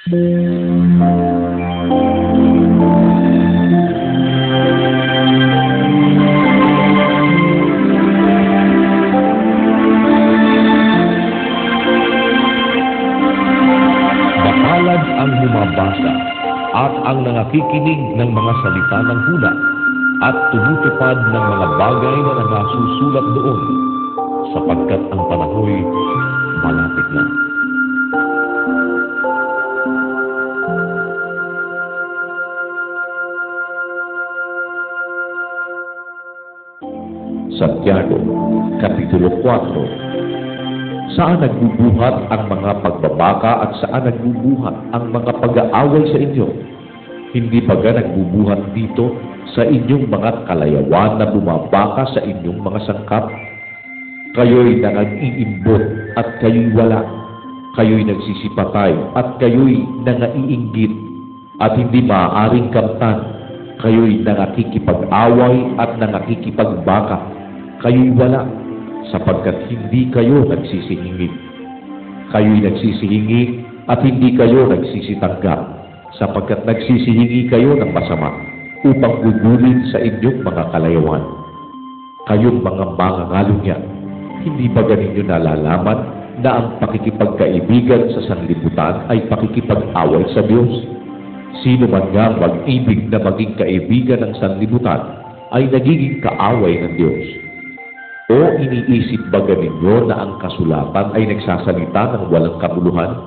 Mapalad ang bumabasa at ang nangakikinig ng mga salita ng hula at tumutupad ng mga bagay na nangasusulat doon, sapagkat ang panahoy malapit na. Santiago, Kapitulo 4. Saan nagbubuhat ang mga pagbabaka at saan nagbubuhat ang mga pag-aaway sa inyo? Hindi ba nagbubuhat dito sa inyong mga kalayawan na bumabaka sa inyong mga sangkap? Kayo'y nag-iimbot at kayo'y wala. Kayo'y nagsisipatay at kayo'y nangaiinggit at hindi maaaring kamtan. Kayo'y nangakikipag-away at nangakikipag-baka. Kayo'y wala, sapagkat hindi kayo nagsisihingi. Kayo'y nagsisihingi at hindi kayo nagsisitanggap, sapagkat nagsisihingi kayo ng masama upang gugulin sa inyong mga kalayawan. Kayong mga mangangalunya, hindi ba ganinyo nalalaman na ang pakikipagkaibigan sa sanlibutan ay pakikipag-away sa Diyos? Sino man nga mag-ibig na maging kaibigan ng sanlibutan ay nagiging kaaway ng Diyos. O iniisip ba ganinyo na ang kasulatan ay nagsasalita ng walang kabuluhan?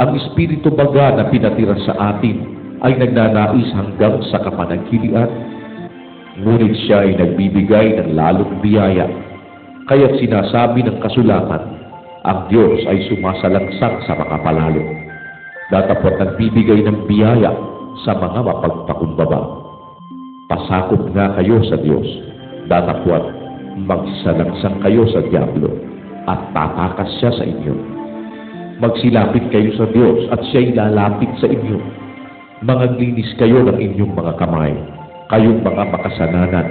Ang Espiritu baga na pinatira sa atin ay nagnanais hanggang sa kapanagkilian. Ngunit siya ay nagbibigay ng lalong biyaya. Kaya't sinasabi ng kasulatan, ang Diyos ay sumasalangsang sa makapalalo. Datapot nagbibigay ng biyaya sa mga mapagpakumbaba. Pasakop nga kayo sa Diyos. Datapot magsalangsang kayo sa Diablo at tatakas siya sa inyo. Magsilapit kayo sa Diyos at siya'y lalapit sa inyo. Mangaglinis kayo ng inyong mga kamay, kayong mga makasananan,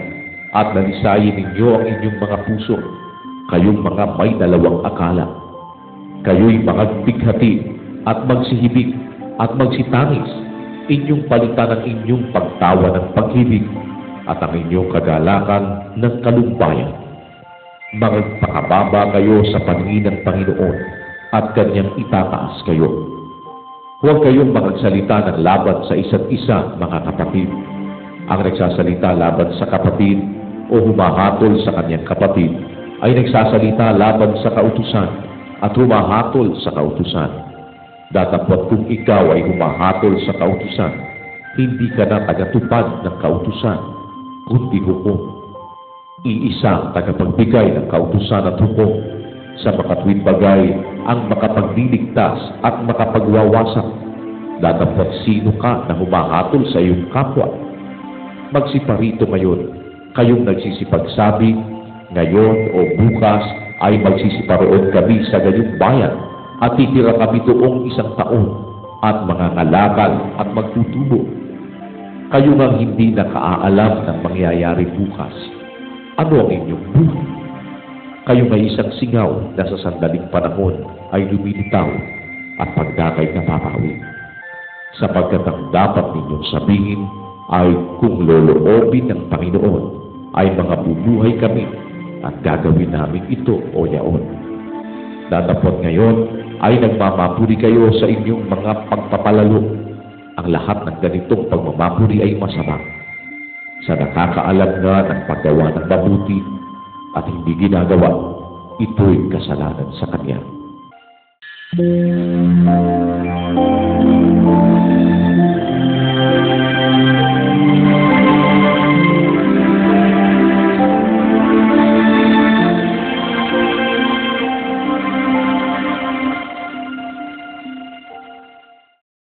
at nalisayin ninyo ang inyong mga puso, kayong mga may dalawang akala. Kayo'y magbighati at magsihibig at magsitangis, inyong palitan ang inyong pagtawa ng paghibig at ang inyong kagalakan ng kalumpayan. Magpakababa kayo sa paningin ng Panginoon at kanyang itataas kayo. Huwag kayong magsalita ng laban sa isa't isa, mga kapatid. Ang nagsasalita laban sa kapatid o humahatol sa kanyang kapatid ay nagsasalita laban sa kautusan at humahatol sa kautusan. Datapot kung ikaw ay humahatol sa kautusan, hindi ka na tagatupad ng kautusan, kundi hukom. Iisang tagapagbigay ng kautusan at hukom, sa makatwid bagay ang makapagliligtas at makapagwawasak. Datapot sino ka na humahatol sa iyong kapwa? Magsiparito ngayon, kayong nagsisipagsabi, ngayon o bukas ay magsisiparoon kami sa gayong bayan at titira kami doong 1 taon at mangangalakal at magtutubo. Kayo nga hindi nakaalam ng mangyayari bukas. Ano ang inyong buhay? Kayo nga isang singaw na sa sandaling panahon ay lumilitaw at pagdakay napapawi. Sapagkat ang dapat ninyong sabihin ay kung loloobin ng Panginoon ay mga bubuhay kami at gagawin namin ito o yaon. Datapot ngayon ay nagmamapuri kayo sa inyong mga pagpapalalo. Ang lahat ng ganitong pagmamapuri ay masama. Sa nakakaalam nga ng paggawa ng mabuti at hindi ginagawa, ito'y kasalanan sa kanya.